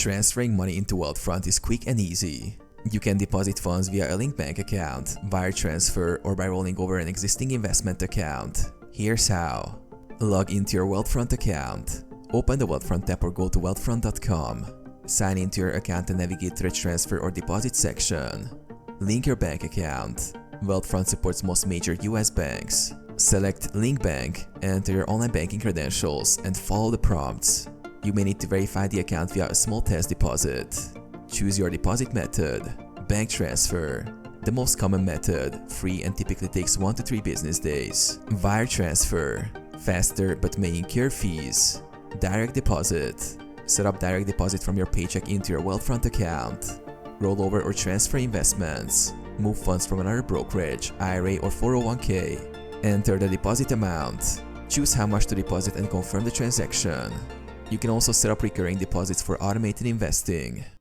Transferring money into Wealthfront is quick and easy. You can deposit funds via a linked bank account, wire transfer, or by rolling over an existing investment account. Here's how. Log into your Wealthfront account. Open the Wealthfront tab or go to wealthfront.com. Sign into your account and navigate to the transfer or deposit section. Link your bank account. Wealthfront supports most major US banks. Select Link Bank, enter your online banking credentials, and follow the prompts. You may need to verify the account via a small test deposit. Choose your deposit method. Bank transfer. The most common method, free and typically takes 1 to 3 business days. Wire transfer. Faster but may incur fees. Direct deposit. Set up direct deposit from your paycheck into your Wealthfront account. Roll over or transfer investments. Move funds from another brokerage, IRA or 401k. Enter the deposit amount. Choose how much to deposit and confirm the transaction. You can also set up recurring deposits for automated investing.